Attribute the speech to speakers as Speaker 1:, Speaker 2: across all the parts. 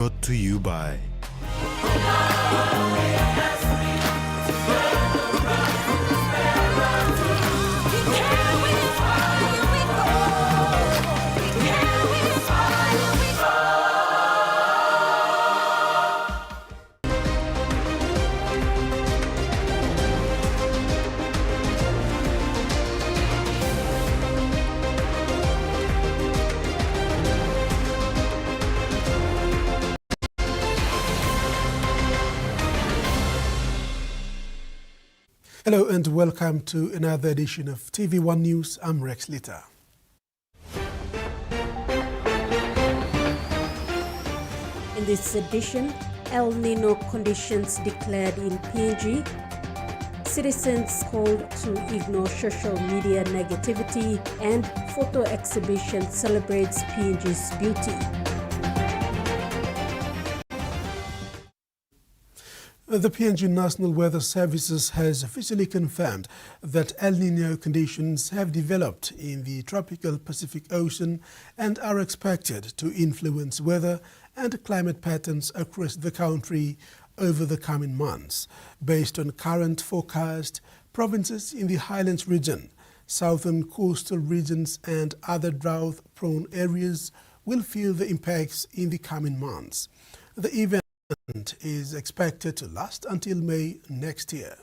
Speaker 1: Brought to you by
Speaker 2: Hello and welcome to another edition of TVWAN News. I'm Rex Litter.
Speaker 3: In this edition, El Nino conditions declared in PNG, citizens called to ignore social media negativity, and photo exhibition celebrates PNG's beauty.
Speaker 2: The PNG National Weather Services has officially confirmed that El Nino conditions have developed in the tropical Pacific Ocean and are expected to influence weather and climate patterns across the country over the coming months. Based on current forecast, provinces in the Highlands region, southern coastal regions and other drought-prone areas will feel the impacts in the coming months. The event is expected to last until May next year.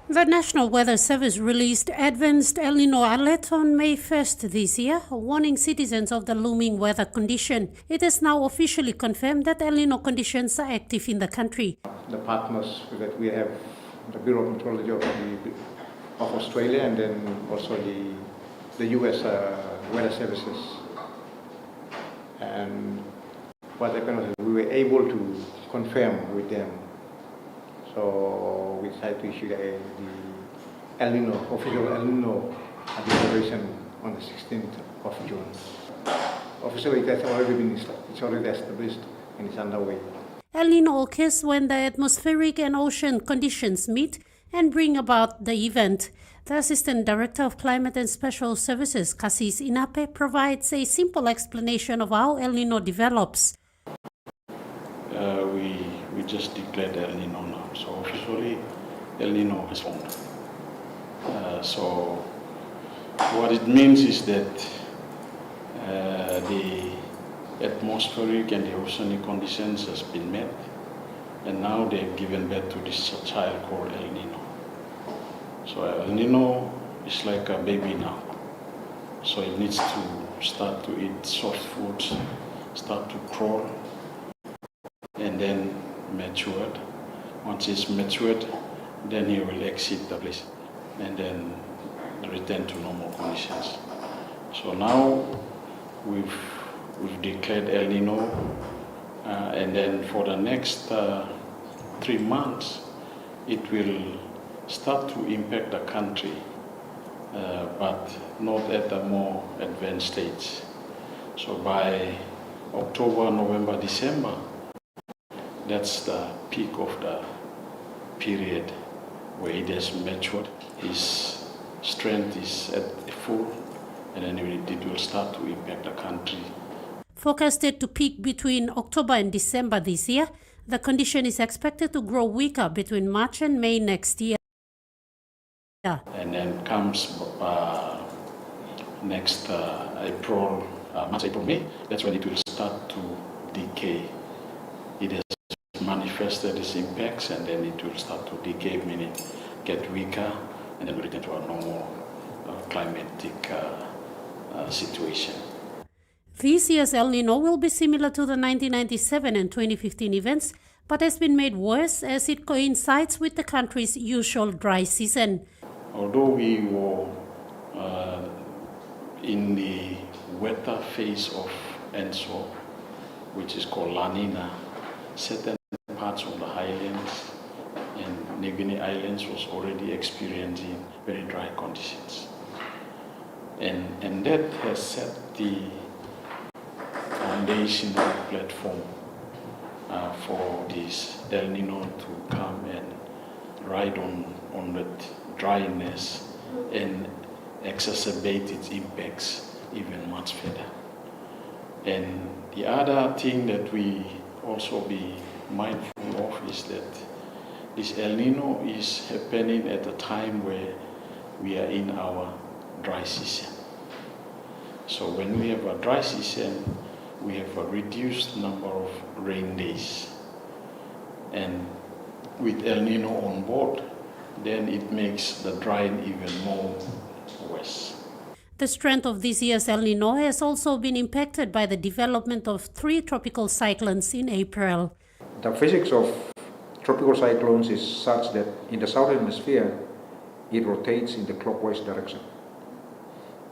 Speaker 3: The National Weather Service released advanced El Nino alert on May 1st this year, warning citizens of the looming weather condition. It is now officially confirmed that El Nino conditions are active in the country.
Speaker 4: The partners that we have, the Bureau of Meteorology of Australia, and then also the US Weather Services. And what happened was we were able to confirm with them. So we decided to issue the El Nino, official El Nino declaration on the 16th of June. Officially, it has already been established and it's underway.
Speaker 3: El Nino occurs when the atmospheric and ocean conditions meet and bring about the event. The Assistant Director of Climate and Special Services, Cassis Inape, provides a simple explanation of how El Nino develops.
Speaker 5: We just declared El Nino now, so officially El Nino is formed. So what it means is that the atmospheric and the oceanic conditions has been met, and now they've given birth to this child called El Nino. So El Nino is like a baby now, so it needs to start to eat soft foods, start to crawl, and then matured. Once it's matured, then he will exit the place and then return to normal conditions. So now we've declared El Nino, and then for the next 3 months, it will start to impact the country, but not at a more advanced stage. So by October, November, December, that's the peak of the period where it has matured. His strength is at full, and then it will start to impact the country.
Speaker 3: Forecasted to peak between October and December this year, the condition is expected to grow weaker between March and May next year.
Speaker 5: And then comes next April, March, April, May, that's when it will start to decay. It has manifested its impacts, and then it will start to decay, meaning get weaker, and then return to a normal climatic situation.
Speaker 3: This year's El Nino will be similar to the 1997 and 2015 events, but has been made worse as it coincides with the country's usual dry season.
Speaker 5: Although we were in the wetter phase of ENSO, which is called La Nina, certain parts of the highlands and New Guinea Islands was already experiencing very dry conditions. And that has set the foundational platform for this El Nino to come and ride on that dryness and exacerbate its impacts even much further. And the other thing that we also be mindful of is that this El Nino is happening at a time where we are in our dry season. So when we have a dry season, we have a reduced number of rain days. And with El Nino on board, then it makes the drying even more worse.
Speaker 3: The strength of this year's El Nino has also been impacted by the development of 3 tropical cyclones in April.
Speaker 1: The physics of tropical cyclones is such that in the southern hemisphere, it rotates in the clockwise direction.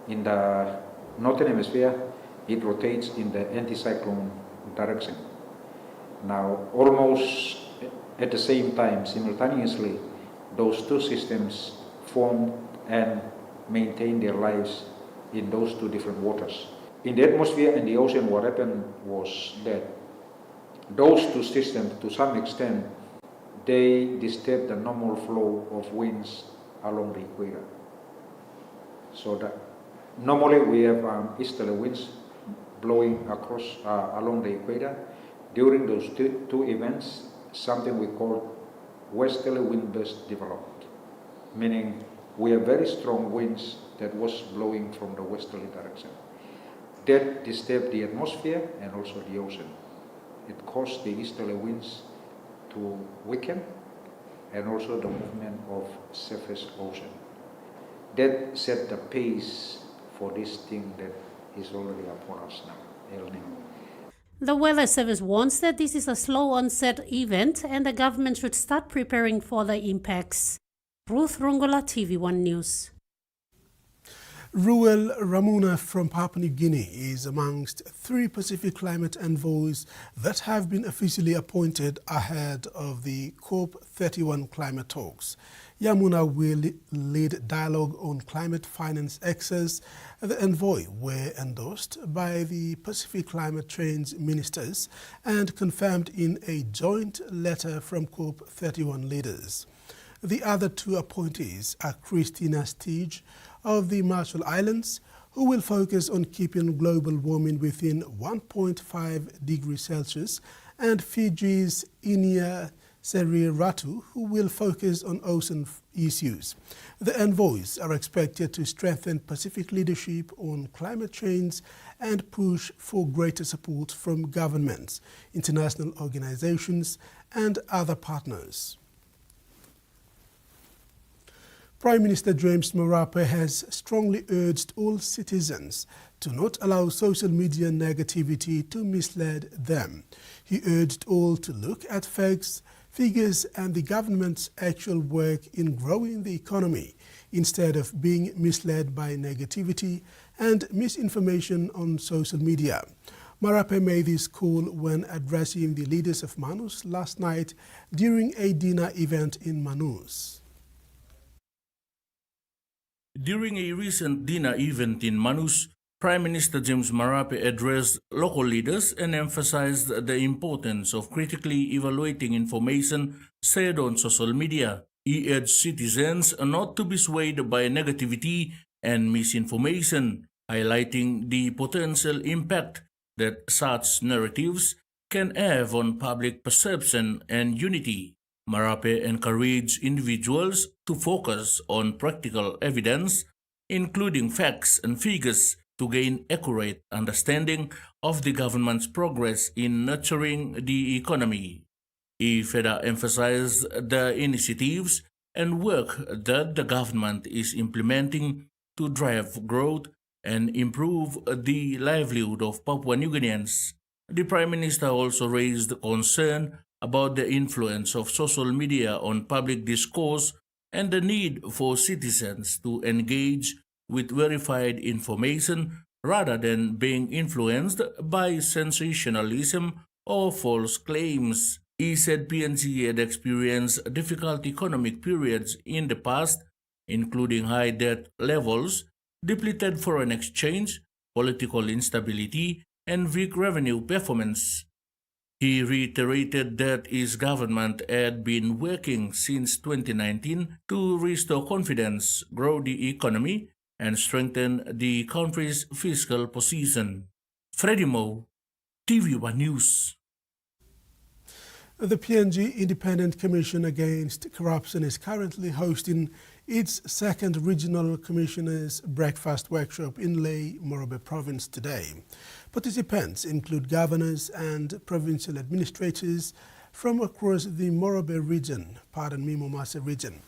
Speaker 1: In the northern hemisphere, it rotates in the anticyclone direction. Now, almost at the same time, simultaneously, those two systems form and maintain their lives in those two different waters. In the atmosphere and the ocean, what happened was that those two systems, to some extent, they disturb the normal flow of winds along the equator. So that normally we have easterly winds blowing across along the equator. During those two events, something we call westerly wind burst developed, meaning we have very strong winds that was blowing from the westerly direction. That disturbed the atmosphere and also the ocean. It caused the easterly winds to weaken and also the movement of surface ocean. That set the pace for this thing that is already upon us now, El Nino.
Speaker 3: The Weather Service warns that this is a slow onset event and the government should start preparing for the impacts. Ruth Rongola, TVWAN News.
Speaker 2: Ruel Ramuna from Papua New Guinea is amongst 3 Pacific climate envoys that have been officially appointed ahead of the COP31 climate talks. Yamuna will lead dialogue on climate finance access. The envoy were endorsed by the Pacific Climate Change ministers and confirmed in a joint letter from COP31 leaders. The other 2 appointees are Christina Stige of the Marshall Islands, who will focus on keeping global warming within 1.5 degrees Celsius, and Fiji's Inia Seriratu, who will focus on ocean issues. The envoys are expected to strengthen Pacific leadership on climate change and push for greater support from governments, international organizations, and other partners. Prime Minister James Marape has strongly urged all citizens to not allow social media negativity to mislead them. He urged all to look at facts, figures, and the government's actual work in growing the economy instead of being misled by negativity and misinformation on social media. Marape made this call when addressing the leaders of Manus last night during a dinner event in Manus.
Speaker 6: During a recent dinner event in Manus, Prime Minister James Marape addressed local leaders and emphasized the importance of critically evaluating information shared on social media. He urged citizens not to be swayed by negativity and misinformation, highlighting the potential impact that such narratives can have on public perception and unity. Marape encouraged individuals to focus on practical evidence, including facts and figures, to gain accurate understanding of the government's progress in nurturing the economy. He further emphasized the initiatives and work that the government is implementing to drive growth and improve the livelihood of Papua New Guineans. The Prime Minister also raised concern about the influence of social media on public discourse and the need for citizens to engage with verified information rather than being influenced by sensationalism or false claims. He said PNG had experienced difficult economic periods in the past, including high debt levels, depleted foreign exchange, political instability, and weak revenue performance. He reiterated that his government had been working since 2019 to restore confidence, grow the economy, and strengthen the country's fiscal position. Freddie Mo, TVWAN News.
Speaker 2: The PNG Independent Commission Against Corruption is currently hosting its second Regional Commissioners Breakfast Workshop in Lae, Morobe Province today. Participants include governors and provincial administrators from across the Morobe region, Momasa region.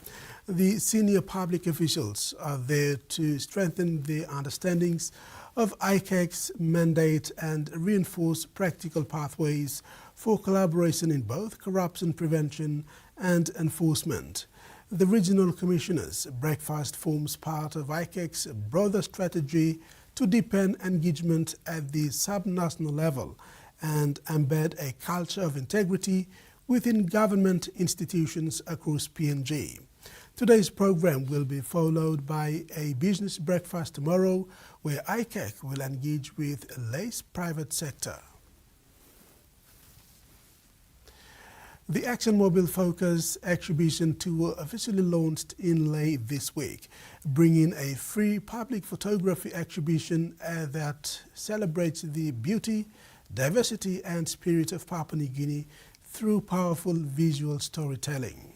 Speaker 2: The senior public officials are there to strengthen the understandings of ICAC's mandate and reinforce practical pathways for collaboration in both corruption prevention and enforcement. The Regional Commissioners' Breakfast forms part of ICAC's broader strategy to deepen engagement at the subnational level and embed a culture of integrity within government institutions across PNG. Today's program will be followed by a business breakfast tomorrow where ICAC will engage with Lae's private sector. The ExxonMobil Focus exhibition tour officially launched in Lae this week, bringing a free public photography exhibition that celebrates the beauty, diversity and spirit of Papua New Guinea through powerful visual storytelling.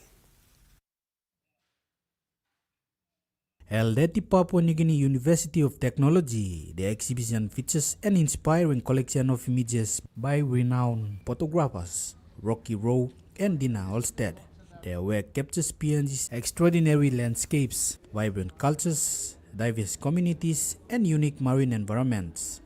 Speaker 7: Held at the Papua New Guinea University of Technology, the exhibition features an inspiring collection of images by renowned photographers Rocky Rowe and Dina Olsted. Their work captures PNG's extraordinary landscapes, vibrant cultures, diverse communities, and unique marine environments.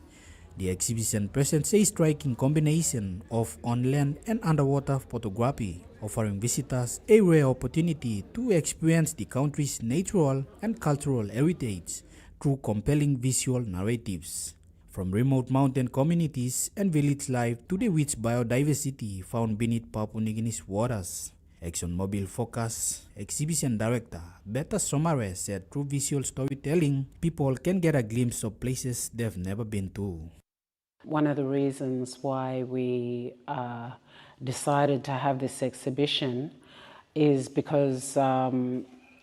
Speaker 7: The exhibition presents a striking combination of on-land and underwater photography, offering visitors a rare opportunity to experience the country's natural and cultural heritage through compelling visual narratives. From remote mountain communities and village life to the rich biodiversity found beneath Papua New Guinea's waters. ExxonMobil Focus Exhibition Director Beta Somare said through visual storytelling, people can get a glimpse of places they've never been to.
Speaker 8: One of the reasons why we decided to have this exhibition is because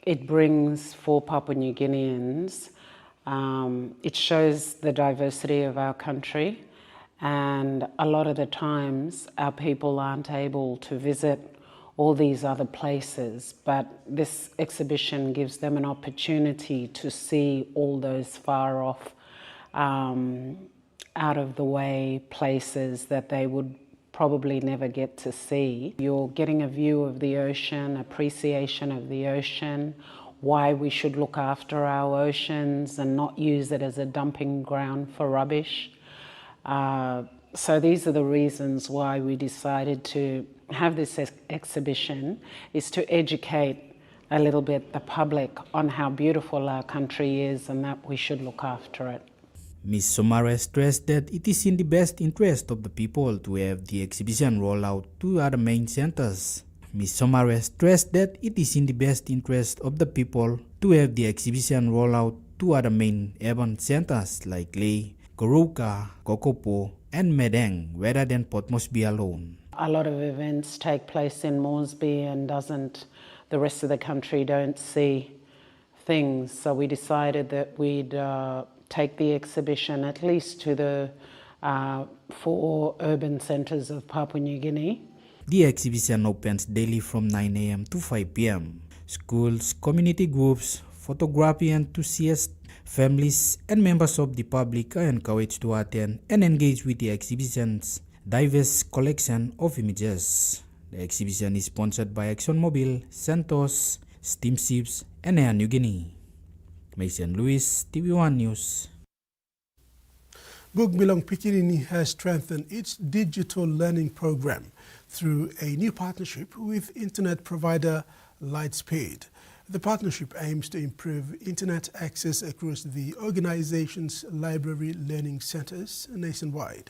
Speaker 8: it brings for Papua New Guineans, it shows the diversity of our country, and a lot of the times our people aren't able to visit all these other places, but this exhibition gives them an opportunity to see all those far off, out of the way places that they would probably never get to see. You're getting a view of the ocean, appreciation of the ocean, why we should look after our oceans and not use it as a dumping ground for rubbish. So these are the reasons why we decided to have this exhibition, is to educate a little bit the public on how beautiful our country is and that we should look after it.
Speaker 7: Ms. Somare stressed that it is in the best interest of the people to have the exhibition roll out to other main centers. Ms. Somare stressed that it is in the best interest of the people to have the exhibition roll out to other main urban centers like Lae, Kuruka, Kokopo, and Medang, rather than Port Moresby alone.
Speaker 8: A lot of events take place in Moresby and the rest of the country don't see things. So we decided that we'd take the exhibition at least to the 4 urban centres of Papua New Guinea.
Speaker 7: The exhibition opens daily from 9 a.m. to 5 p.m. Schools, community groups, photography enthusiasts, families, and members of the public are encouraged to attend and engage with the exhibition's diverse collection of images. The exhibition is sponsored by ExxonMobil, Santos, Steamships, and Air New Guinea. Mason Lewis, TVWAN News.
Speaker 2: Book Belong Pikinini has strengthened its digital learning program through a new partnership with internet provider Lightspeed. The partnership aims to improve internet access across the organization's library learning centers nationwide.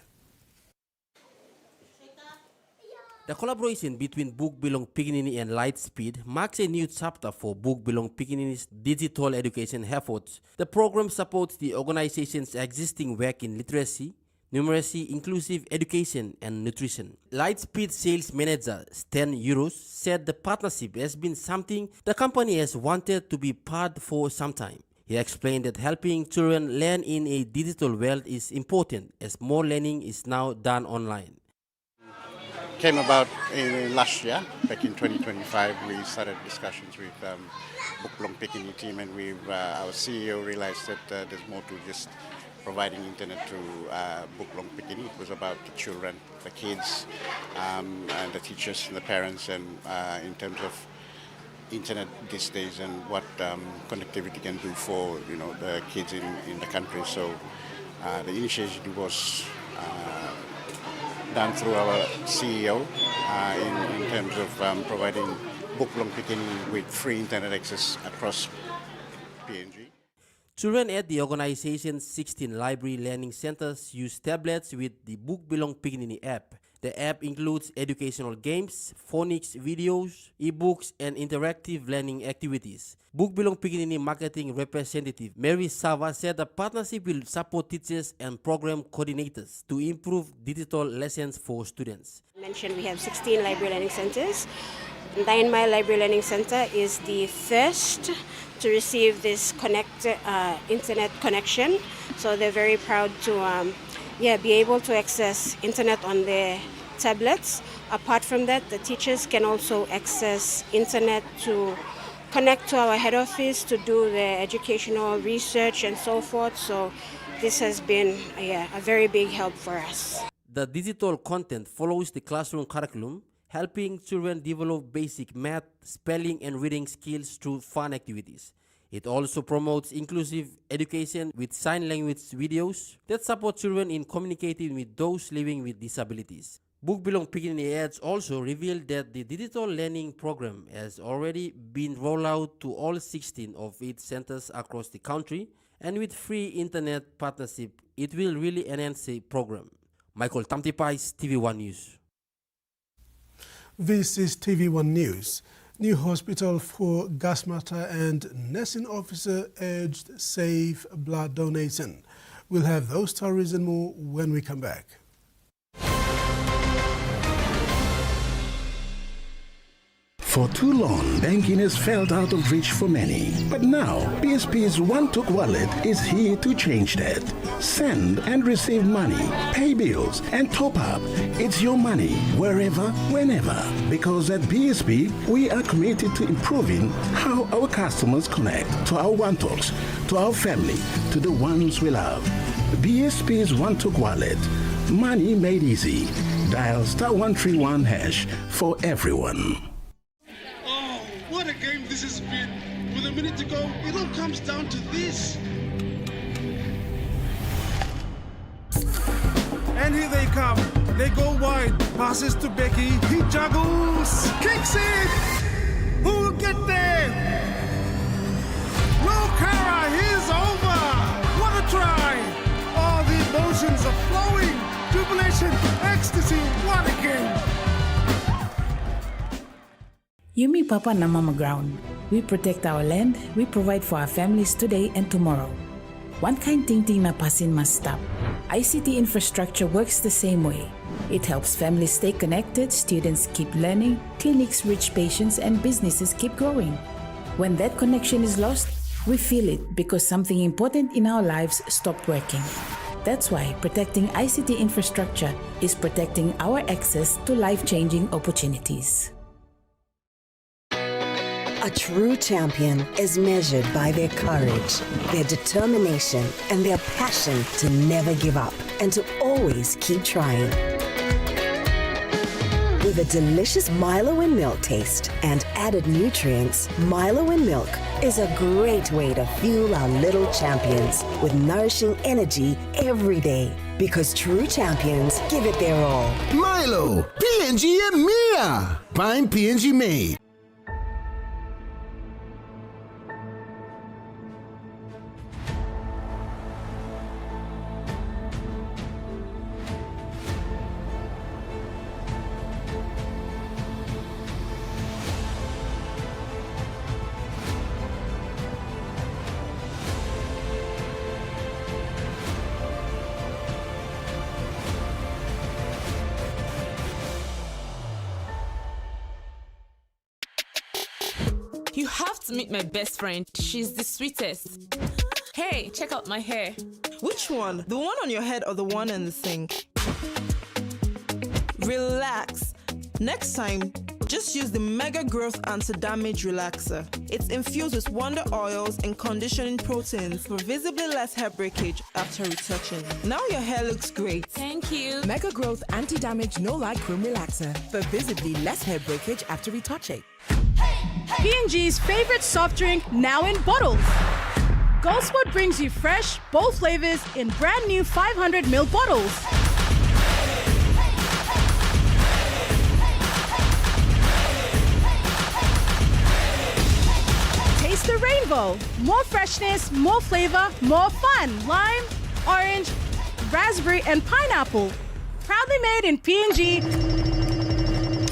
Speaker 9: The collaboration between Book Belong Pikinini and Lightspeed marks a new chapter for Book Belong Pikinini's digital education efforts. The program supports the organization's existing work in literacy, numeracy, inclusive education, and nutrition. Lightspeed sales manager Stan Euros said the partnership has been something the company has wanted to be part for some time. He explained that helping children learn in a digital world is important as more learning is now done online.
Speaker 10: Came about last year, back in 2025. We started discussions with Book Belong Pekini team, and our CEO realized that there's more to just providing internet to Book Belong Pekini. It was about the children, the kids, and the teachers and the parents, and in terms of internet these days and what connectivity can do for the kids in the country. So the initiative was done through our CEO in terms of providing Book Belong Pekini with free internet access across PNG.
Speaker 9: Children at the organization's 16 library learning centers use tablets with the Book Belong Pekini app. The app includes educational games, phonics videos, ebooks, and interactive learning activities. Book Belong Pekini marketing representative Mary Sava said the partnership will support teachers and program coordinators to improve digital lessons for students.
Speaker 11: We have 16 library learning centers. 9 Mile Library Learning Center is the first to receive this internet connection. So they're very proud to be able to access internet on their tablets. Apart from that, the teachers can also access internet to connect to our head office to do their educational research and so forth. So this has been a very big help for us.
Speaker 9: The digital content follows the classroom curriculum, helping children develop basic math, spelling, and reading skills through fun activities. It also promotes inclusive education with sign language videos that support children in communicating with those living with disabilities. Book Belong Pekini ads also revealed that the digital learning program has already been rolled out to all 16 of its centers across the country, and with free internet partnership, it will really enhance the program. Michael Tamtipais, TVWAN News.
Speaker 2: This is TVWAN News. New hospital for Gasmata and nursing officer urged safe blood donation. We'll have those stories and more when we come back.
Speaker 12: For too long, banking has felt out of reach for many. But now, BSP's One-Took Wallet is here to change that. Send and receive money, pay bills, and top up. It's your money, wherever, whenever. Because at BSP, we are committed to improving how our customers connect to our One-Talks, to our family, to the ones we love. BSP's One-Took Wallet. Money made easy. Dial *131# for everyone.
Speaker 13: What a game this has been. With a minute to go, it all comes down to this. And here they come. They go wide. Passes to Becky. He juggles. Kicks it. Who will get there? No, Kara. He's over. What a try. Oh, the emotions are flowing. Jubilation. Ecstasy. What a game.
Speaker 14: Yumi Papa na Mama Ground. We protect our land, we provide for our families today and tomorrow. One kind thinking na pasin must stop. ICT infrastructure works the same way. It helps families stay connected, students keep learning, clinics reach patients, and businesses keep growing. When that connection is lost, we feel it because something important in our lives stopped working. That's why protecting ICT infrastructure is protecting our access to life-changing opportunities.
Speaker 15: A true champion is measured by their courage, their determination, and their passion to never give up and to always keep trying. With a delicious Milo and milk taste and added nutrients, Milo and milk is a great way to fuel our little champions with nourishing energy every day. Because true champions give it their all.
Speaker 16: Milo, PNG and Mia. Prime PNG made.
Speaker 17: You have to meet my best friend. She's the sweetest. Hey, check out my hair.
Speaker 18: Which one? The one on your head or the one in the sink? Relax. Next time, just use the Mega Growth Anti-Damage Relaxer. It's infused with wonder oils and conditioning proteins for visibly less hair breakage after retouching. Now your hair looks great.
Speaker 17: Thank you.
Speaker 19: Mega Growth Anti-Damage No-Like Cream Relaxer for visibly less hair breakage after retouching.
Speaker 20: P&G's favorite soft drink now in bottles. Gold Sport brings you fresh, bold flavors in brand new 500ml bottles. Taste the rainbow. More freshness, more flavor, more fun. Lime, orange, raspberry, and pineapple. Proudly made in P&G.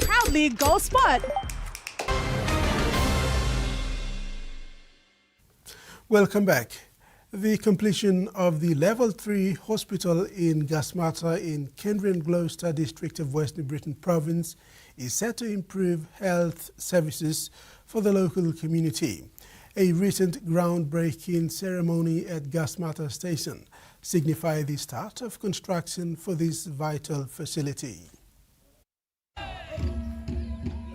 Speaker 20: Proudly Gold Sport.
Speaker 2: Welcome back. The completion of the Level 3 hospital in Gasmata in Kendrian Gloucester district of West New Britain province is set to improve health services for the local community. A recent groundbreaking ceremony at Gasmata Station signified the start of construction for this vital facility.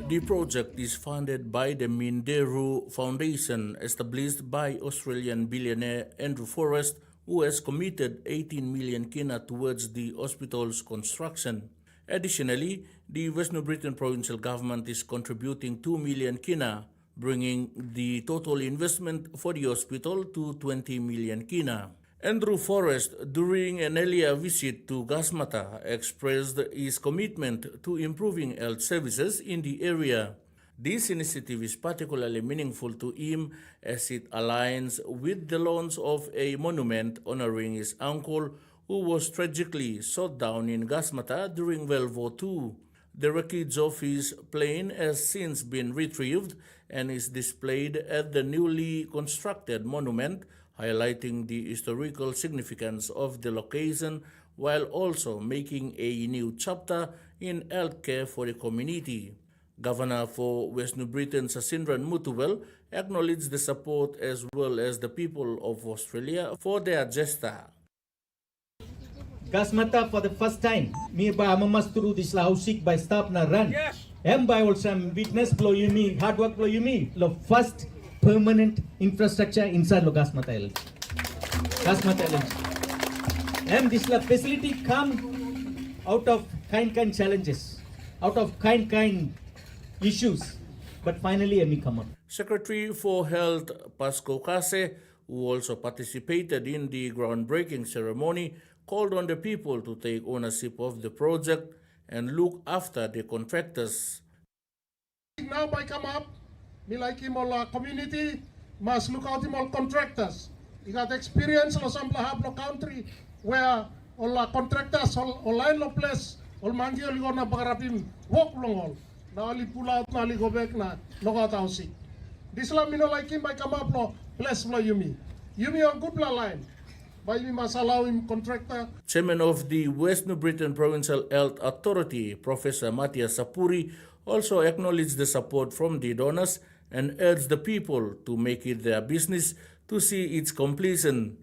Speaker 6: The project is funded by the Minderu Foundation, established by Australian billionaire Andrew Forrest, who has committed 18 million kina towards the hospital's construction. Additionally, the West New Britain Provincial Government is contributing 2 million kina, bringing the total investment for the hospital to 20 million kina. Andrew Forrest, during an earlier visit to Gasmata, expressed his commitment to improving health services in the area. This initiative is particularly meaningful to him as it aligns with the launch of a monument honoring his uncle who was tragically shot down in Gasmata during World War II. The wreckage of his plane has since been retrieved and is displayed at the newly constructed monument, highlighting the historical significance of the location while also making a new chapter in healthcare for the community. Governor for West New Britain Sasindran Mutuwal acknowledged the support as well as the people of Australia for their gesture.
Speaker 21: Gasmata for the first time, me ba mamas through this lausik by staff na run. Yes. By also witness blow yumi, hard work blow yumi, lo first permanent infrastructure inside lo Gasmata LNG. Gasmata LNG. This facility come out of kind challenges, out of kind issues, but finally me come up.
Speaker 6: Secretary for Health Pasco Kase, who also participated in the groundbreaking ceremony, called on the people to take ownership of the project and look after the contractors.
Speaker 22: Now by come up, me like him all community must look out him all contractors. You got experience in some hablo country where all contractors all line lo place all mangi all gonna bagarapim walk long all. Now ali pull out na ali go back na look out house. This la me no like him by come up lo place lo yumi. Yumi on good line. By we must allow him contractor.
Speaker 6: Chairman of the West New Britain Provincial Health Authority, Professor Matthias Sapuri, also acknowledged the support from the donors and urged the people to make it their business to see its completion.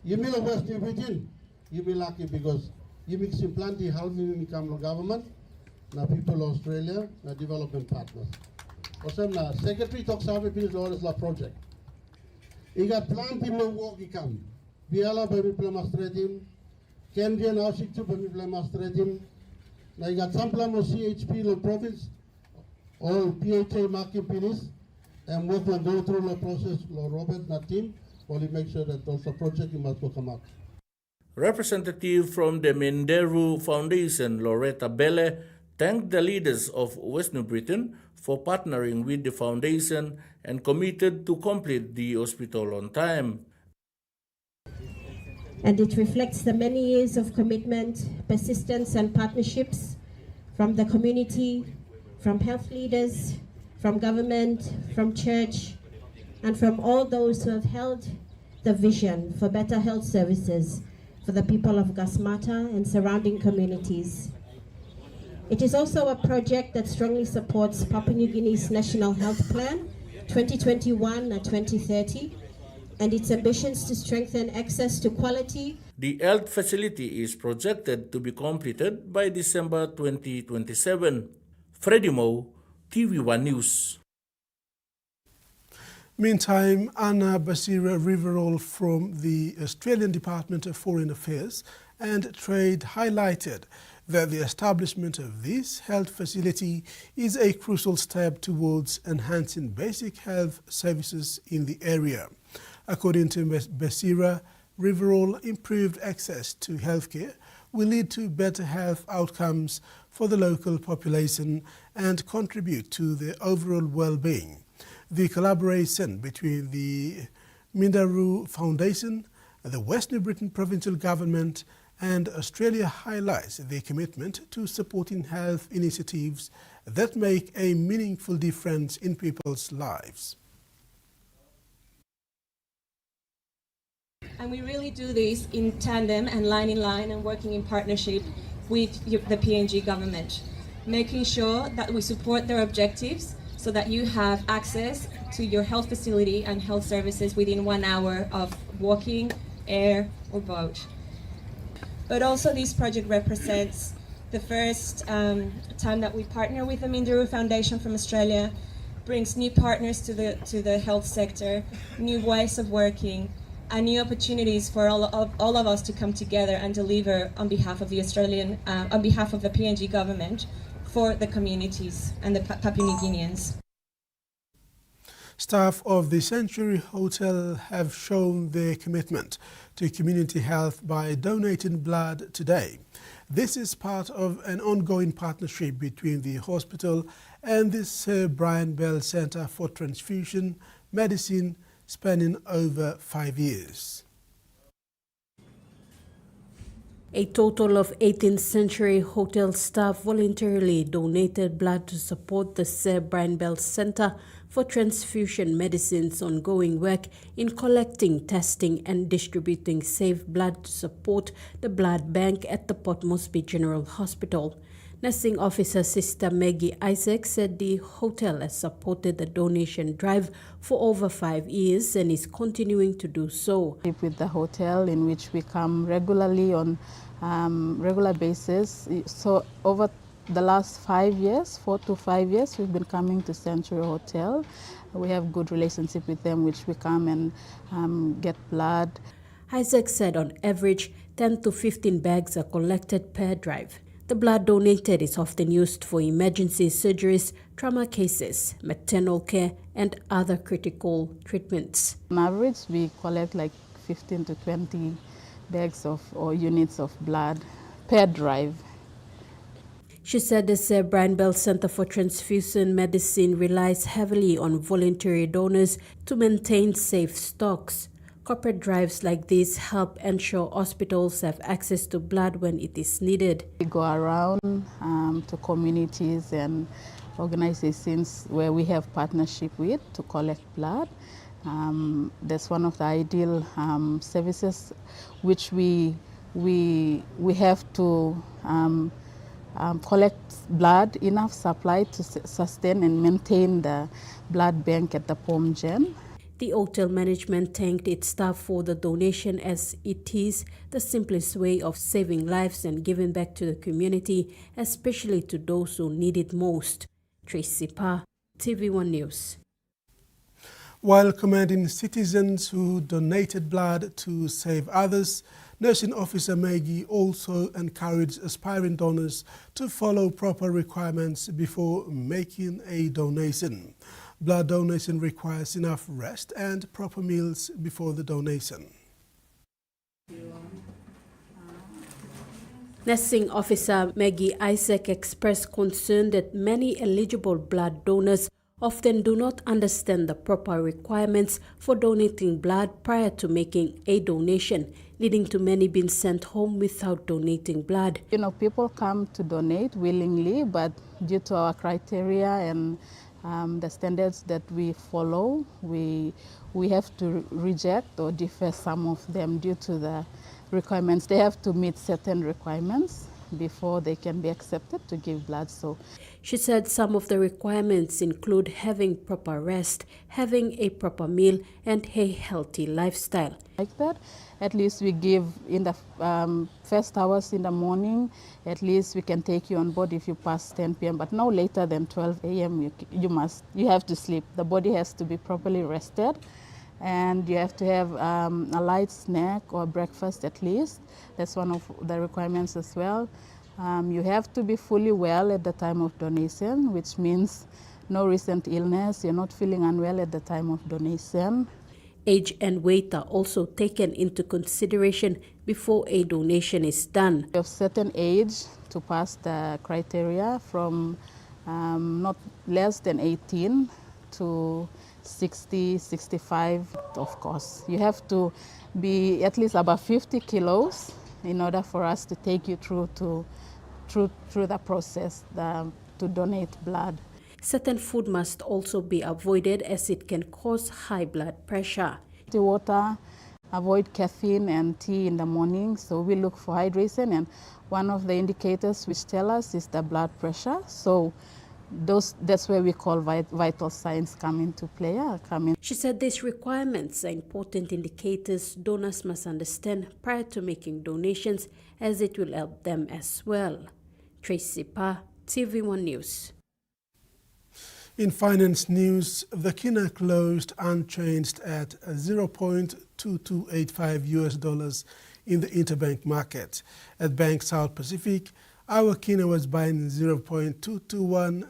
Speaker 23: You mean the West New Britain? You be lucky because you mix plenty help you become the government, now people of Australia, now development partners. Also, now Secretary talks about the project. You got plenty more work you come. Biala by Miplama Stredim, Kendian Aushik to Miplama Stredim. Now you got some plan of CHP low profits, all PHA market pinis, and work will go through the process, Robert, not team, while you make sure that also project you must go come out.
Speaker 6: Representative from the Minderu Foundation, Loretta Belle, thanked the leaders of West New Britain for partnering with the foundation and committed to complete the hospital on time.
Speaker 24: And it reflects the many years of commitment, persistence and partnerships from the community, from health leaders, from government, from church, and from all those who have held the vision for better health services for the people of Gasmata and surrounding communities. It is also a project that strongly supports Papua New Guinea's National Health Plan 2021-2030 and its ambitions to strengthen access to quality.
Speaker 6: The health facility is projected to be completed by December 2027. Freddie Moe, TVWAN News.
Speaker 2: Meantime, Anna Basira Riverol from the Australian Department of Foreign Affairs and Trade highlighted that the establishment of this health facility is a crucial step towards enhancing basic health services in the area. According to Basira Riverol, improved access to healthcare will lead to better health outcomes for the local population and contribute to their overall well-being. The collaboration between the Mindaru Foundation, the West New Britain Provincial Government and Australia highlights their commitment to supporting health initiatives that make a meaningful difference in people's lives.
Speaker 1: And we really do this in tandem and line in line and working in partnership with the PNG government, making sure that we support their objectives so that you have access to your health facility and health services within 1 hour of walking, air or boat. But also this project represents the first time that we partner with the Mindaru Foundation from Australia, brings new partners to the health sector, new ways of working, and new opportunities for all of us to come together and deliver on behalf of the on behalf of the PNG government for the communities and the Papua New Guineans.
Speaker 2: Staff of the Century Hotel have shown their commitment to community health by donating blood today. This is part of an ongoing partnership between the hospital and the Sir Brian Bell Centre for Transfusion Medicine, spanning over 5 years.
Speaker 3: A total of 18th Century Hotel staff voluntarily donated blood to support the Sir Brian Bell Centre for Transfusion Medicine's ongoing work in collecting, testing and distributing safe blood to support the blood bank at the Port Moresby General Hospital. Nursing Officer Sister Maggie Isaac said the hotel has supported the donation drive for over 5 years and is continuing to do so.
Speaker 4: With the hotel, in which we come regularly on regular basis. So over the last 5 years, 4 to 5 years, we've been coming to Century Hotel. We have good relationship with them, which we come and get blood.
Speaker 3: Isaac said on average 10 to 15 bags are collected per drive. The blood donated is often used for emergency surgeries, trauma cases, maternal care, and other critical treatments.
Speaker 4: On average, we collect like 15 to 20 bags or units of blood per drive.
Speaker 3: She said the Sir Brian Bell Centre for Transfusion Medicine relies heavily on voluntary donors to maintain safe stocks. Corporate drives like this help ensure hospitals have access to blood when it is needed.
Speaker 4: We go around to communities and organizations where we have partnership with to collect blood. That's one of the ideal services which we have to collect blood, enough supply to sustain and maintain the blood bank at the POMGen.
Speaker 3: The hotel management thanked its staff for the donation as it is the simplest way of saving lives and giving back to the community, especially to those who need it most. Tracy Pa, TV1 News.
Speaker 2: While commending citizens who donated blood to save others, Nursing Officer Maggie also encouraged aspiring donors to follow proper requirements before making a donation. Blood donation requires enough rest and proper meals before the donation.
Speaker 3: Nursing Officer Maggie Isaac expressed concern that many eligible blood donors often do not understand the proper requirements for donating blood prior to making a donation, leading to many being sent home without donating blood.
Speaker 4: You know, people come to donate willingly, but due to our criteria and the standards that we follow, we have to reject or defer some of them due to the requirements. They have to meet certain requirements before they can be accepted to give blood. So
Speaker 3: She said some of the requirements include having proper rest, having a proper meal, and a healthy lifestyle.
Speaker 4: like that, at least we give in the first hours in the morning, at least we can take you on board if you pass 10 p.m. But no later than 12 a.m. you have to sleep. The body has to be properly rested, and you have to have a light snack or breakfast at least. That's one of the requirements as well. You have to be fully well at the time of donation, which means no recent illness, you're not feeling unwell at the time of donation.
Speaker 3: Age and weight are also taken into consideration before a donation is done.
Speaker 4: Of certain age to pass the criteria from not less than 18 to 60, 65, of course. You have to be at least about 50 kilos in order for us to take you through the process to donate blood.
Speaker 3: Certain food must also be avoided as it can cause high blood pressure.
Speaker 4: The water, avoid caffeine and tea in the morning, so we look for hydration, and one of the indicators which tell us is the blood pressure. So that's where we call vital signs come into play.
Speaker 3: She said these requirements are important indicators donors must understand prior to making donations, as it will help them as well. Tracy Pa, TVWAN News.
Speaker 2: In finance news, the Kina closed unchanged at $0.2285 US in the interbank market. At Bank South Pacific, our Kina was buying $0.2210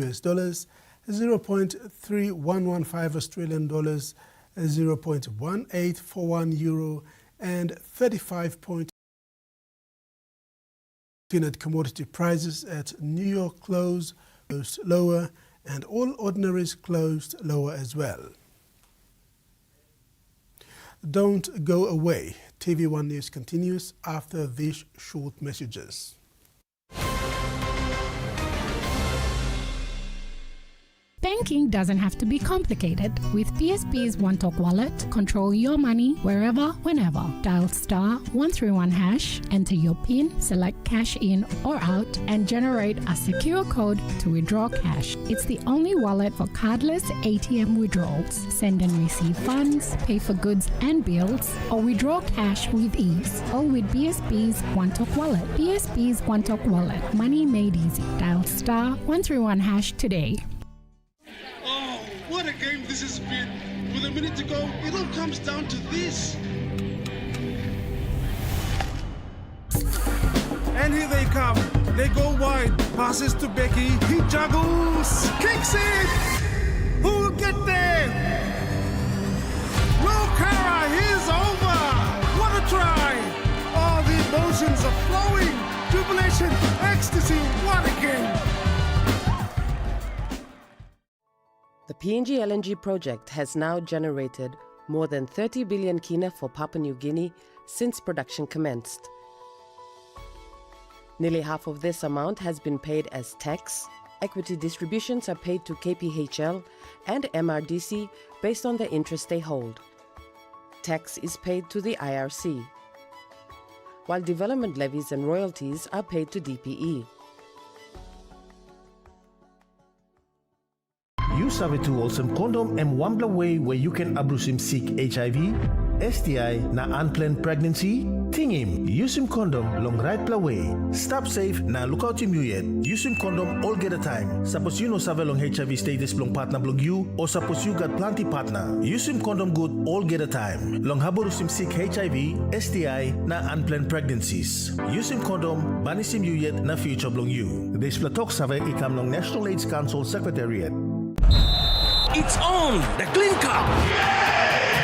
Speaker 2: US, $0.3115 Australian dollars, $0.1841 euro, and 35 point unit commodity prices at New York closed lower, and all ordinaries closed lower as well. Don't go away. TV1 News continues after these short messages.
Speaker 5: Banking doesn't have to be complicated. With PSP's OneTalk Wallet, control your money wherever, whenever. Dial *131#, enter your PIN, select cash in or out, and generate a secure code to withdraw cash. It's the only wallet for cardless ATM withdrawals. Send and receive funds, pay for goods and bills, or withdraw cash with ease. All with PSP's OneTalk Wallet. PSP's OneTalk Wallet. Money made easy. Dial *131# today.
Speaker 13: What a game this has been. With a minute to go, it all comes down to this. And here they come. They go wide. Passes to Becky. He juggles. Kicks it. Who will get there? No, Kara. He's over. What a try. All the emotions are flowing. Jubilation, ecstasy. What a game.
Speaker 7: The PNG LNG project has now generated more than 30 billion kina for Papua New Guinea since production commenced. Nearly half of this amount has been paid as tax. Equity distributions are paid to KPHL and MRDC based on the interest they hold. Tax is paid to the IRC, while development levies and royalties are paid to DPE.
Speaker 8: Use our tools and condom and one way where you can abuse seek HIV, STI na unplanned pregnancy. Ting him. Use him condom long right way. Stop safe na look out him you yet. Use him condom all get a time. Suppose you know save long HIV status long partner blog you, or suppose you got plenty partner. Use him condom good all get a time. Long haborus him seek HIV, STI na unplanned pregnancies. Use him condom banis him you yet na future blog you. This platok save ikam long National AIDS Council Secretariat.
Speaker 10: It's on! The Clean Cup!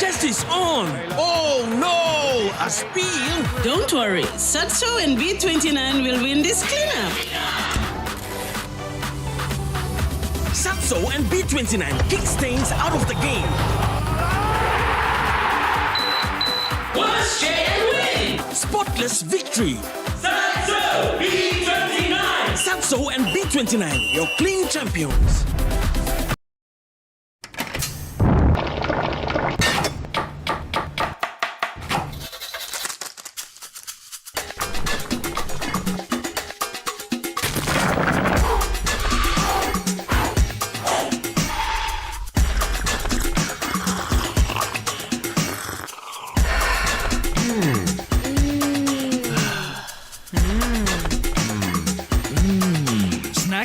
Speaker 10: Justice on! Oh no! A spill!
Speaker 25: Don't worry, Satso and B29 will win this cleanup.
Speaker 10: Satso and B29 kick stains out of the game.
Speaker 25: Once and win!
Speaker 10: Spotless victory!
Speaker 25: Satso B29!
Speaker 10: Satso and B29, your clean champions.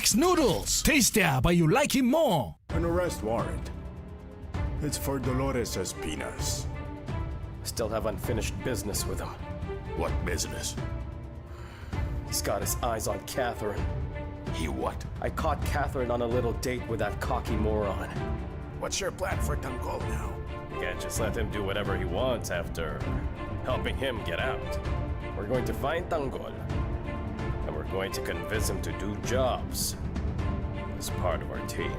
Speaker 10: Max Noodles. Tastier, but you like him more.
Speaker 9: An arrest warrant. It's for Dolores Espinas.
Speaker 11: Still have unfinished business with him.
Speaker 9: What business?
Speaker 11: He's got his eyes on Catherine.
Speaker 9: He what?
Speaker 11: I caught Catherine on a little date with that cocky moron.
Speaker 9: What's your plan for Tanggol now?
Speaker 11: Can't just let him do whatever he wants after helping him get out. We're going to find Tanggol, and we're going to convince him to do jobs as part of our team.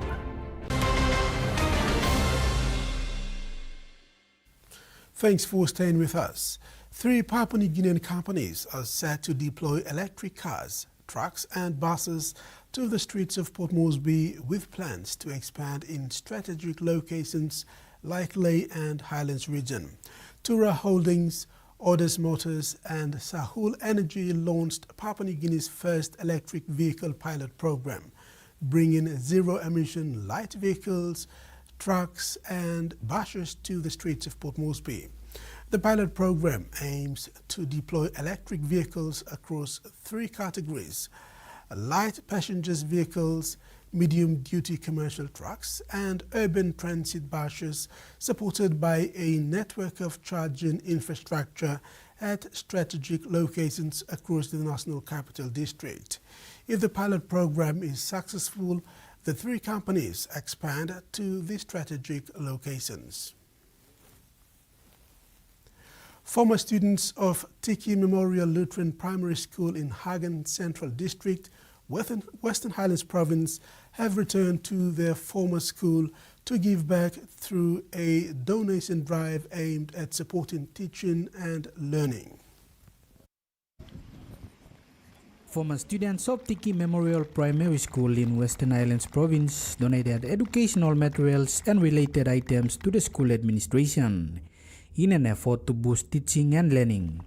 Speaker 2: Thanks for staying with us. 3 Papua New Guinean companies are set to deploy electric cars, trucks and buses to the streets of Port Moresby with plans to expand in strategic locations like Ley and Highlands region. Tura Holdings, Orders Motors and Sahul Energy launched Papua New Guinea's first electric vehicle pilot program, bringing zero-emission light vehicles, trucks and buses to the streets of Port Moresby. The pilot program aims to deploy electric vehicles across 3 categories: light passengers vehicles, medium-duty commercial trucks and urban transit buses, supported by a network of charging infrastructure at strategic locations across the National Capital District. If the pilot program is successful, the 3 companies expand to the strategic locations. Former students of Tiki Memorial Lutheran Primary School in Hagen Central District, Western Highlands Province, have returned to their former school to give back through a donation drive aimed at supporting teaching and learning.
Speaker 12: Former students of Tiki Memorial Primary School in Western Highlands Province donated educational materials and related items to the school administration in an effort to boost teaching and learning.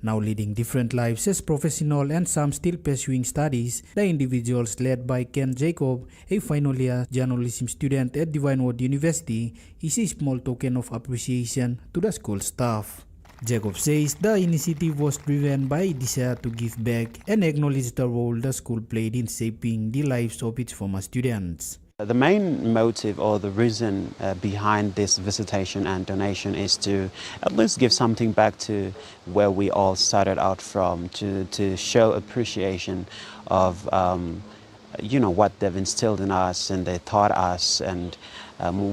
Speaker 12: Now leading different lives as professional and some still pursuing studies, the individuals led by Ken Jacob, a final year journalism student at TVWAN University, is a small token of appreciation to the school staff. Jacob says the initiative was driven by a desire to give back and acknowledge the role the school played in shaping the lives of its former students.
Speaker 14: The main motive or the reason behind this visitation and donation is to at least give something back to where we all started out from, to show appreciation of what they've instilled in us and they taught us, and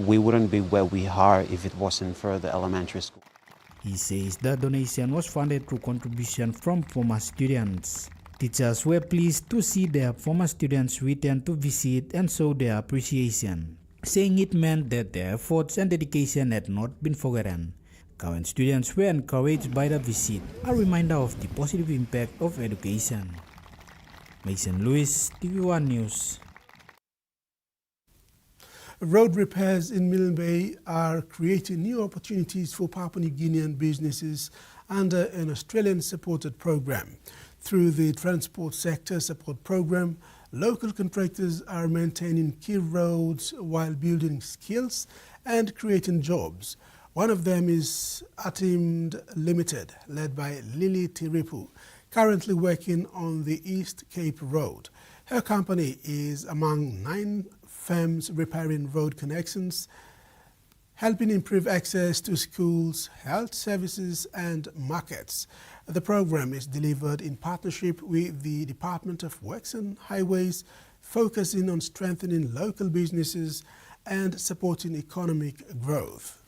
Speaker 14: we wouldn't be where we are if it wasn't for the elementary school.
Speaker 12: He says the donation was funded through contribution from former students. Teachers were pleased to see their former students return to visit and show their appreciation, saying it meant that their efforts and dedication had not been forgotten. Current students were encouraged by the visit, a reminder of the positive impact of education. Mason Lewis, TVWAN News.
Speaker 2: Road repairs in Milne Bay are creating new opportunities for Papua New Guinean businesses under an Australian-supported program. Through the Transport Sector Support Program, local contractors are maintaining key roads while building skills and creating jobs. One of them is Atimed Limited, led by Lily Tiripu, currently working on the East Cape Road. Her company is among 9 firms repairing road connections, helping improve access to schools, health services and markets. The program is delivered in partnership with the Department of Works and Highways, focusing on strengthening local businesses and supporting economic growth.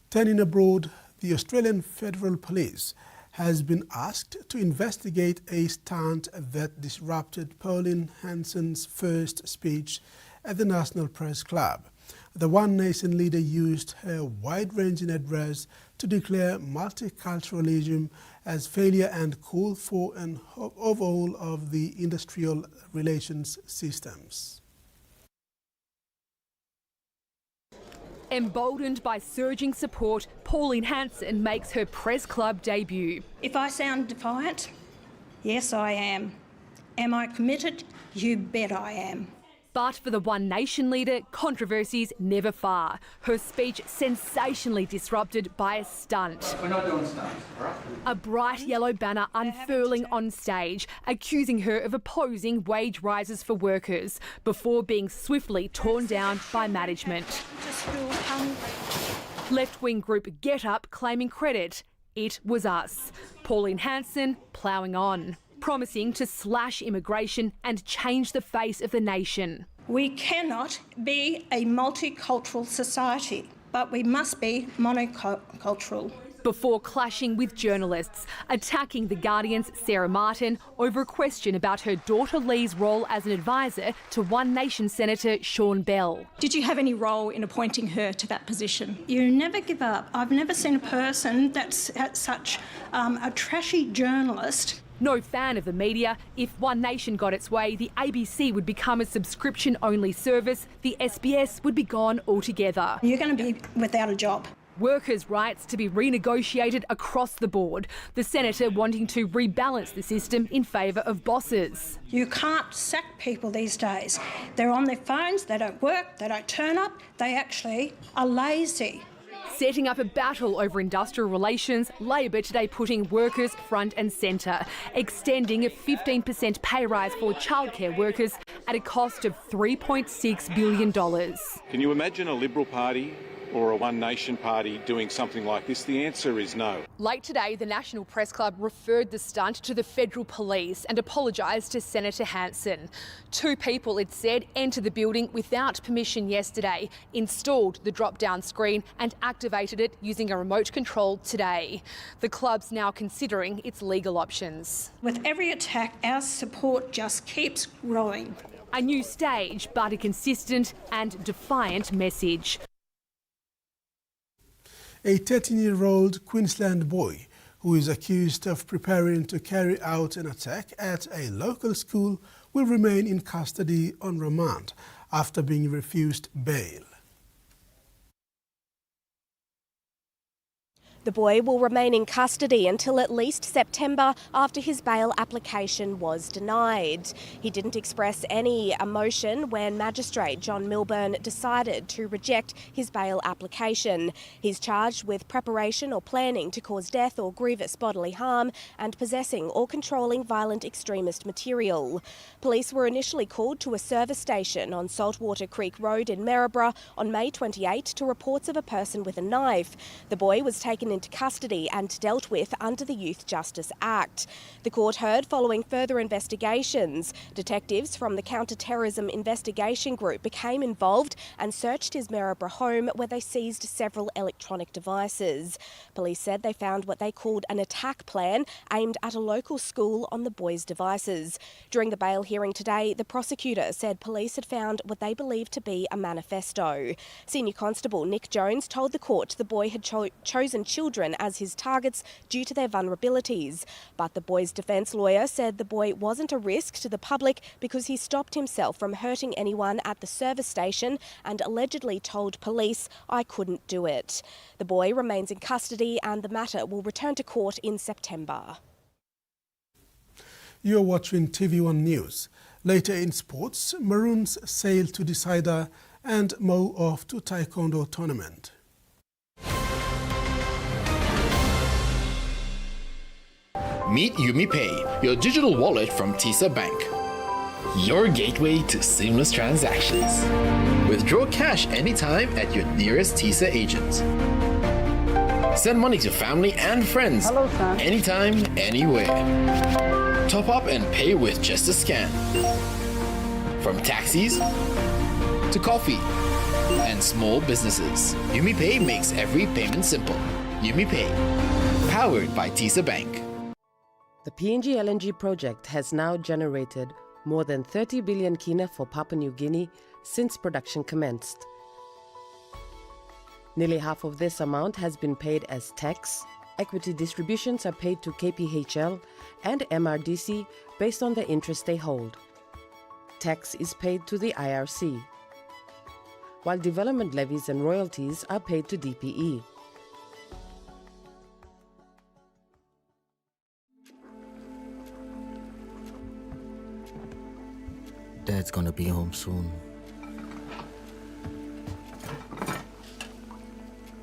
Speaker 2: Turning abroad, the Australian Federal Police has been asked to investigate a stunt that disrupted Pauline Hanson's first speech at the National Press Club. The One Nation leader used her wide-ranging address to declare multiculturalism as failure and call for an overhaul of the industrial relations systems.
Speaker 15: Emboldened by surging support, Pauline Hanson makes her press club debut.
Speaker 26: If I sound defiant, yes I am. Am I committed? You bet I am.
Speaker 15: But for the One Nation leader, controversies never far. Her speech sensationally disrupted by a stunt.
Speaker 16: We're not doing stunts, right?
Speaker 15: A bright yellow banner unfurling on stage, accusing her of opposing wage rises for workers, before being swiftly torn down by management. Left-wing group Get Up claiming credit. It was us. Pauline Hanson ploughing on, promising to slash immigration and change the face of the nation.
Speaker 17: We cannot be a multicultural society, but we must be monocultural.
Speaker 15: Before clashing with journalists, attacking The Guardian's Sarah Martin over a question about her daughter Lee's role as an advisor to One Nation Senator Sean Bell.
Speaker 17: Did you have any role in appointing her to that position? You never give up. I've never seen a person that's such a trashy journalist.
Speaker 15: No fan of the media, if One Nation got its way, the ABC would become a subscription-only service, the SBS would be gone altogether.
Speaker 17: You're going to be without a job.
Speaker 15: Workers' rights to be renegotiated across the board, the senator wanting to rebalance the system in favour of bosses.
Speaker 17: You can't sack people these days. They're on their phones, they don't work, they don't turn up, they actually are lazy.
Speaker 15: Setting up a battle over industrial relations, Labor today putting workers front and centre, extending a 15% pay rise for childcare workers at a cost of $3.6 billion.
Speaker 18: Can you imagine a Liberal Party or a One Nation party doing something like this? The answer is no.
Speaker 15: Late today, the National Press Club referred the stunt to the federal police and apologised to Senator Hanson. 2 people, it said, entered the building without permission yesterday, installed the drop-down screen and activated it using a remote control today. The club's now considering its legal options.
Speaker 17: With every attack, our support just keeps growing.
Speaker 15: A new stage, but a consistent and defiant message.
Speaker 2: A 13-year-old Queensland boy who is accused of preparing to carry out an attack at a local school will remain in custody on remand after being refused bail.
Speaker 19: The boy will remain in custody until at least September after his bail application was denied. He didn't express any emotion when Magistrate John Milburn decided to reject his bail application. He's charged with preparation or planning to cause death or grievous bodily harm and possessing or controlling violent extremist material. Police were initially called to a service station on Saltwater Creek Road in Maryborough on May 28 to reports of a person with a knife. The boy was taken into custody and dealt with under the Youth Justice Act. The court heard following further investigations. Detectives from the Counter-Terrorism Investigation Group became involved and searched his Maryborough home where they seized several electronic devices. Police said they found what they called an attack plan aimed at a local school on the boy's devices. During the bail hearing today, the prosecutor said police had found what they believed to be a manifesto. Senior Constable Nick Jones told the court the boy had chosen children as his targets due to their vulnerabilities. But the boy's defence lawyer said the boy wasn't a risk to the public because he stopped himself from hurting anyone at the service station and allegedly told police, "I couldn't do it." The boy remains in custody and the matter will return to court in September.
Speaker 2: You're watching TV1 News. Later in sports, Maroons sail to decider and Mo off to Taekwondo tournament.
Speaker 20: Meet UmiPay, your digital wallet from TISA Bank. Your gateway to seamless transactions. Withdraw cash anytime at your nearest TISA agent. Send money to family and friends anytime, anywhere. Top up and pay with just a scan. From taxis to coffee and small businesses, UmiPay makes every payment simple. UmiPay, powered by TISA Bank.
Speaker 7: The PNG LNG project has now generated more than 30 billion kina for Papua New Guinea since production commenced. Nearly half of this amount has been paid as tax. Equity distributions are paid to KPHL and MRDC based on the interest they hold. Tax is paid to the IRC, while development levies and royalties are paid to DPE.
Speaker 16: Dad's gonna be home soon.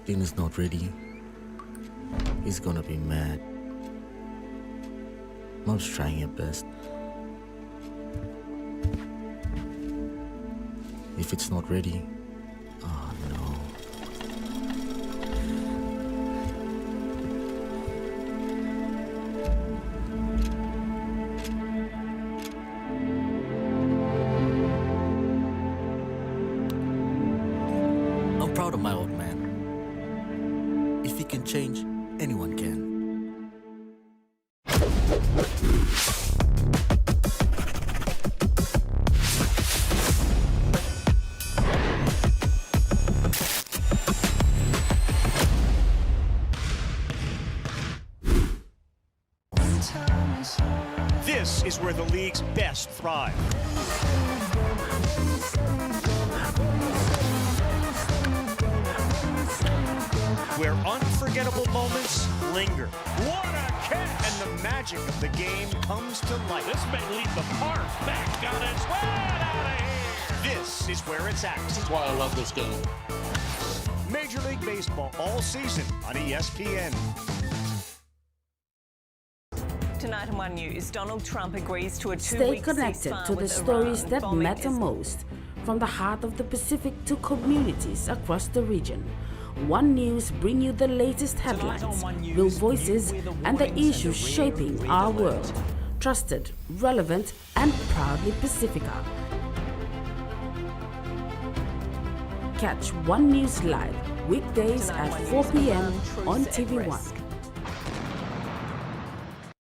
Speaker 16: Dinner's not ready. He's gonna be mad. Mom's trying her best. If it's not ready, oh no. I'm proud of my old man. If he can change, anyone can.
Speaker 21: This is where the league's best thrive. Where unforgettable moments linger. What a catch! And the magic of the game comes to life. This may leave the park. Back on its way out of here. This is where it's at.
Speaker 22: This is why I love this game.
Speaker 21: Major League Baseball all season on ESPN.
Speaker 23: Tonight on One News, Donald Trump agrees to a
Speaker 3: Stay
Speaker 23: two-week
Speaker 3: connected
Speaker 23: ceasefire
Speaker 3: to the
Speaker 23: with
Speaker 3: stories
Speaker 23: Iran.
Speaker 3: that
Speaker 23: Bombing
Speaker 3: matter
Speaker 23: is
Speaker 3: most, from the heart of the Pacific to communities across the region. One News bring you the latest headlines, real voices, and the issues shaping our world. Trusted, relevant, and proudly Pacifica. Catch One News live weekdays at 4 p.m. on TVWAN.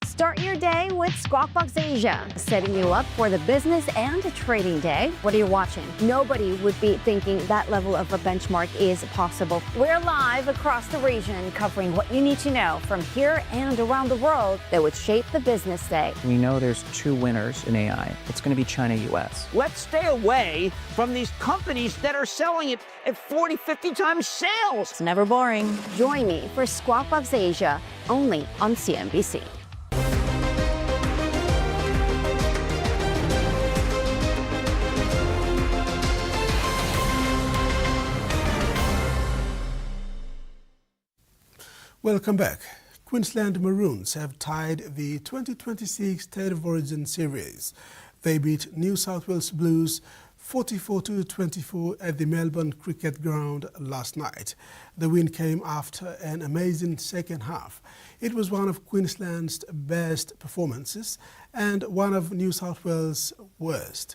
Speaker 24: Start your day with Squawk Box Asia, setting you up for the business and trading day. What are you watching? Nobody would be thinking that level of a benchmark is possible. We're live across the region, covering what you need to know from here and around the world that would shape the business day.
Speaker 26: We know there's two winners in AI. It's going to be China-US.
Speaker 27: Let's stay away from these companies that are selling it at 40, 50 times sales.
Speaker 24: It's never boring. Join me for Squawk Box Asia, only on CNBC.
Speaker 2: Welcome back. Queensland Maroons have tied the 2026 State of Origin Series. They beat New South Wales Blues 44-24 at the Melbourne Cricket Ground last night. The win came after an amazing second half. It was one of Queensland's best performances and one of New South Wales' worst.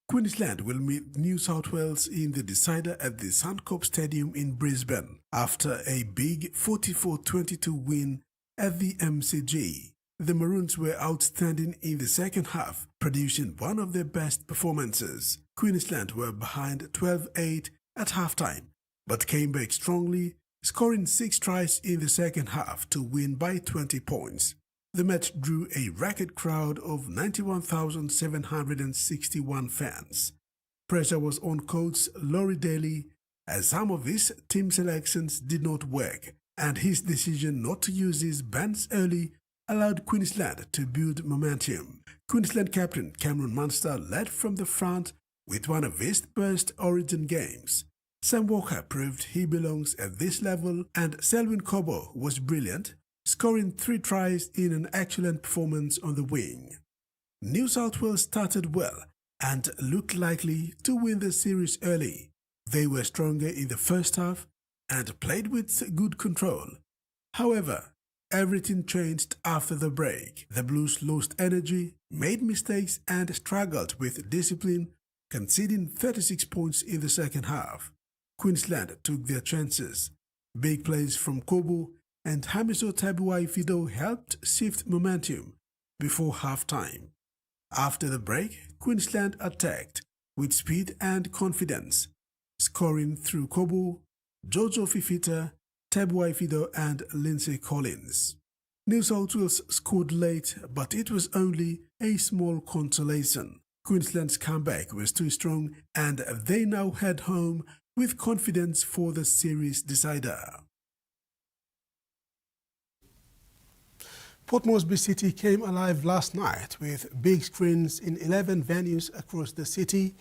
Speaker 2: Queensland will meet New South Wales in the decider at the Suncorp Stadium in Brisbane after a big 44-22 win at the MCG. The Maroons were outstanding in the second half, producing one of their best performances. Queensland were behind 12-8 at halftime, but came back strongly, scoring 6 tries in the second half to win by 20 points. The match drew a record crowd of 91,761 fans. Pressure was on coach Laurie Daly as some of his team selections did not work, and his decision not to use his bans early allowed Queensland to build momentum. Queensland captain Cameron Munster led from the front with one of his best Origin games. Sam Walker proved he belongs at this level, and Selwyn Cobo was brilliant, scoring 3 tries in an excellent performance on the wing. New South Wales started well and looked likely to win the series early. They were stronger in the first half and played with good control. However, everything changed after the break. The Blues lost energy, made mistakes and struggled with discipline, conceding 36 points in the second half. Queensland took their chances. Big plays from Kobo and Hamiso Tabuai-Fidow helped shift momentum before halftime. After the break, Queensland attacked with speed and confidence, scoring through Kobo, Jojo Fifita, Tabuai-Fidow and Lindsay Collins. New South Wales scored late, but it was only a small consolation. Queensland's comeback was too strong and they now head home with confidence for the series decider. Port Moresby City came alive last night with big screens in 11 venues across the city,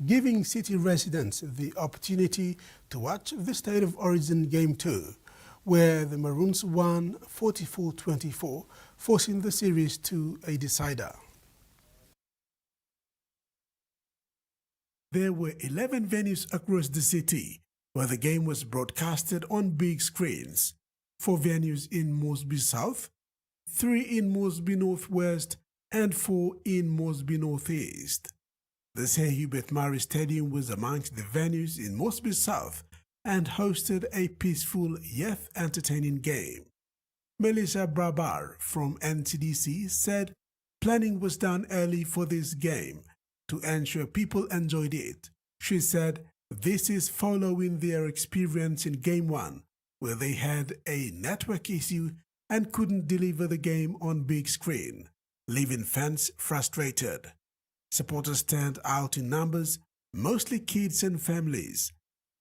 Speaker 2: giving city residents the opportunity to watch the State of Origin Game 2, where the Maroons won 44-24, forcing the series to a decider. There were 11 venues across the city where the game was broadcasted on big screens. 4 venues in Moresby South, 3 in Moresby Northwest, and 4 in Moresby Northeast. The Sir Hubert Murray Stadium was amongst the venues in Moresby South and hosted a peaceful yet entertaining game. Melissa Brabar from NCDC said planning was done early for this game to ensure people enjoyed it. She said this is following their experience in Game 1, where they had a network issue and couldn't deliver the game on big screen, leaving fans frustrated. Supporters turned out in numbers, mostly kids and families.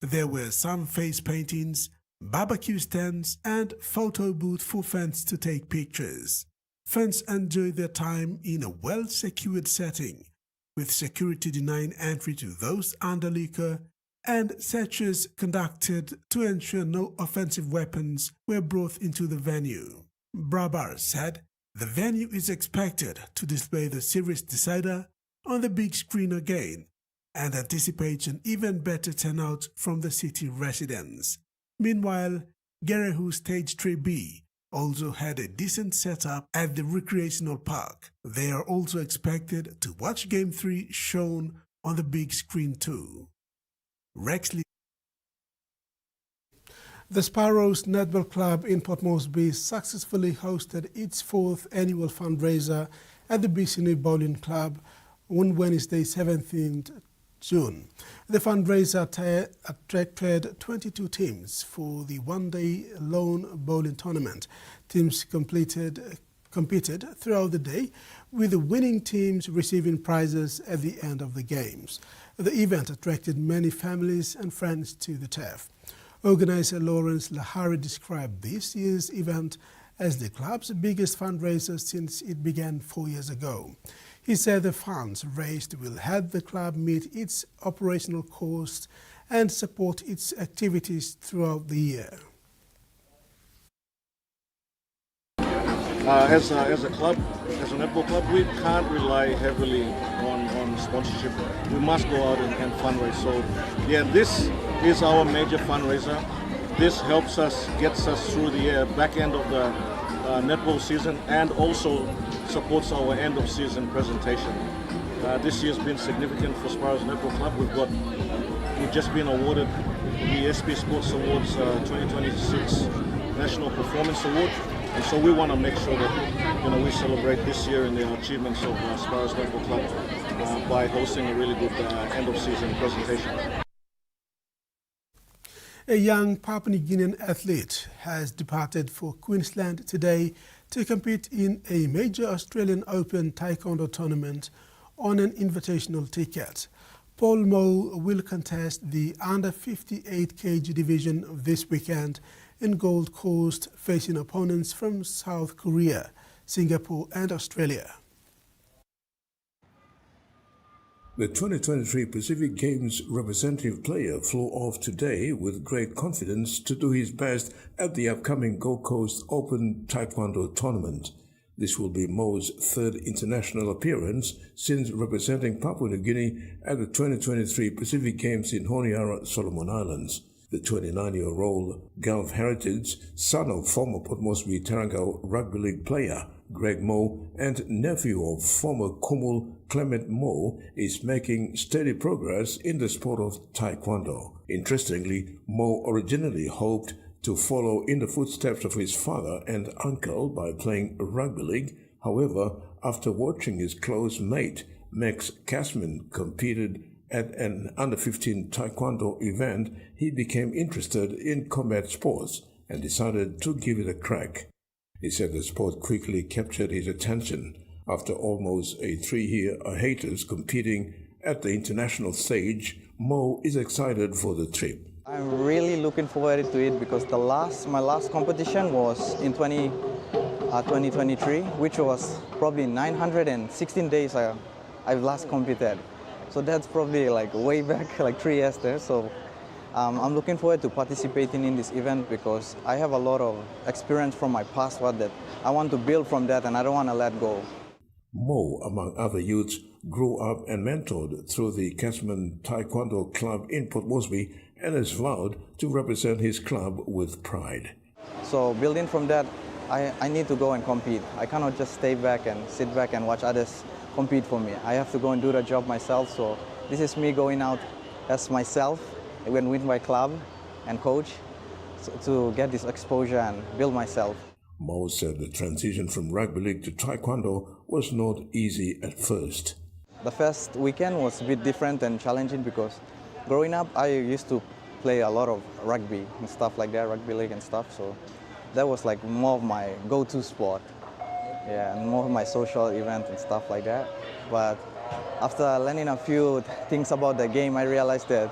Speaker 2: There were some face paintings, barbecue stands, and photo booth for fans to take pictures. Fans enjoyed their time in a well-secured setting, with security denying entry to those under liquor and searches conducted to ensure no offensive weapons were brought into the venue. Brabar said the venue is expected to display the series decider on the big screen again and anticipates an even better turnout from the city residents. Meanwhile, Gerehu Stage 3B also had a decent setup at the recreational park. They are also expected to watch Game 3 shown on the big screen too. Rexley. The Sparrows Netball Club in Port Moresby successfully hosted its 4th annual fundraiser at the BCNE Bowling Club on Wednesday, 17th June. The fundraiser attracted 22 teams for the one-day lone bowling tournament. Teams competed throughout the day, with the winning teams receiving prizes at the end of the games. The event attracted many families and friends to the turf. Organizer Lawrence Lahari described this year's event as the club's biggest fundraiser since it began 4 years ago. He said the funds raised will help the club meet its operational costs and support its activities throughout the year.
Speaker 1: As a club, as a netball club, we can't rely heavily on sponsorship. We must go out and fundraise. So, yeah, this is our major fundraiser. This helps us, gets us through the back end of the netball season, and also supports our end of season presentation. This year's been significant for Sparrows Netball Club. We've just been awarded the SP Sports Awards 2026 National Performance Award. And so we want to make sure that we celebrate this year in the achievements of Sparrows Netball Club by hosting a really good end-of-season presentation.
Speaker 2: A young Papua New Guinean athlete has departed for Queensland today to compete in a major Australian Open Taekwondo tournament on an invitational ticket. Paul Moe will contest the under 58 kg division this weekend in Gold Coast, facing opponents from South Korea, Singapore and Australia.
Speaker 4: The 2023 Pacific Games representative player flew off today with great confidence to do his best at the upcoming Gold Coast Open Taekwondo tournament. This will be Mo's 3rd international appearance since representing Papua New Guinea at the 2023 Pacific Games in Honiara, Solomon Islands. The 29-year-old Gulf heritage, son of former Port Moresby Tarangau Rugby League player Greg Moe and nephew of former Kumul Clement Moe, is making steady progress in the sport of Taekwondo. Interestingly, Moe originally hoped to follow in the footsteps of his father and uncle by playing rugby league. However, after watching his close mate Max Kasman competed at an under-15 Taekwondo event, he became interested in combat sports and decided to give it a crack. He said the sport quickly captured his attention. After almost a 3-year hiatus competing at the international stage, Moe is excited for the trip.
Speaker 5: I'm really looking forward to it because my last competition was in 20 2023, which was probably 916 days I've last competed. So that's probably like way back, like 3 years there. So I'm looking forward to participating in this event because I have a lot of experience from my past that I want to build from that, and I don't want to let go.
Speaker 4: Mo, among other youths, grew up and mentored through the Casman Taekwondo Club in Port Moresby and has vowed to represent his club with pride.
Speaker 5: So building from that, I need to go and compete. I cannot just stay back and sit back and watch others compete for me. I have to go and do the job myself. So this is me going out as myself and with my club and coach to get this exposure and build myself.
Speaker 4: Mo said the transition from rugby league to taekwondo was not easy at first.
Speaker 5: The first weekend was a bit different and challenging because growing up I used to play a lot of rugby and stuff like that, rugby league and stuff. So that was like more of my go-to sport. Yeah, and more of my social event and stuff like that. But after learning a few things about the game, I realized that,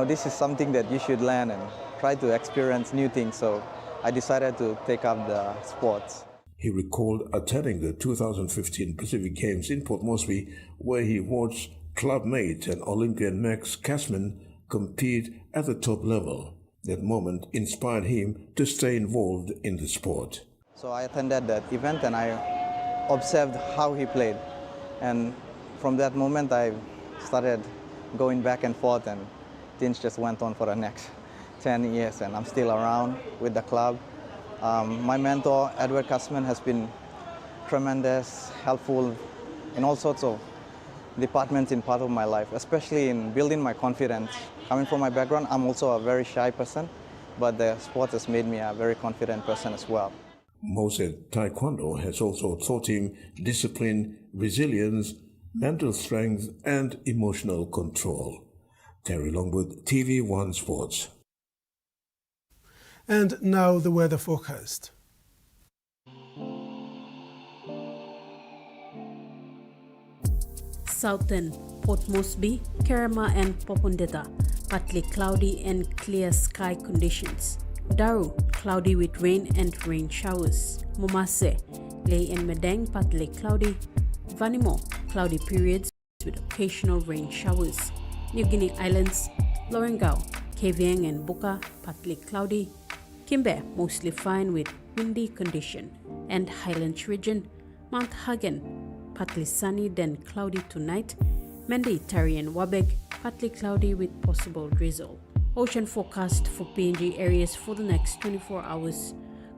Speaker 5: this is something that you should learn and try to experience new things. So I decided to take up the sports.
Speaker 4: He recalled attending the 2015 Pacific Games in Port Moresby, where he watched clubmate and Olympian Max Casman compete at the top level. That moment inspired him to stay involved in the sport.
Speaker 5: So I attended that event and I observed how he played. And from that moment I started going back and forth, and things just went on for the next 10 years, and I'm still around with the club. My mentor, Edward Casman, has been tremendous, helpful in all sorts of departments in part of my life, especially in building my confidence. Coming from my background, I'm also a very shy person, but the sport has made me a very confident person as well.
Speaker 4: Mo said Taekwondo has also taught him discipline, resilience, mental strength, and emotional control. Terry Longwood, TVWAN Sports.
Speaker 2: And now the weather forecast.
Speaker 3: Southern Port Moresby, Kerama and Popondetta, partly cloudy and clear sky conditions. Daru, cloudy with rain and rain showers. Momase, Ley and Medang, partly cloudy. Vanimo, cloudy periods with occasional rain showers. New Guinea Islands, Lorengau, Kavieng and Buka, partly cloudy. Kimbe, mostly fine with windy condition. And Highlands region, Mount Hagen, partly sunny then cloudy tonight. Mendi, Tari and Wabeg, partly cloudy with possible drizzle. Ocean forecast for PNG areas for the next 24 hours.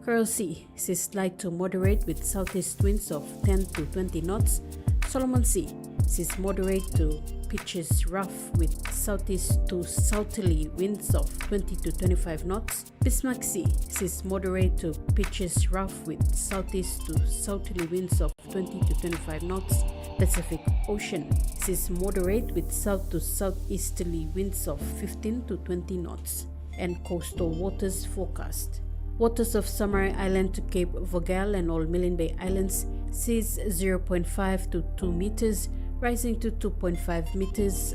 Speaker 3: Coral Sea sees light to moderate with southeast winds of 10 to 20 knots. Solomon Sea sees moderate to pitches rough with southeast to southerly winds of 20 to 25 knots. Bismarck Sea sees moderate to pitches rough with southeast to southerly winds of 20 to 25 knots. Pacific Ocean sees moderate with south to southeasterly winds of 15 to 20 knots. And coastal waters forecast. Waters of Samar Island to Cape Vogel and all Milne Bay Islands sees 0.5 to 2 meters, rising to 2.5 meters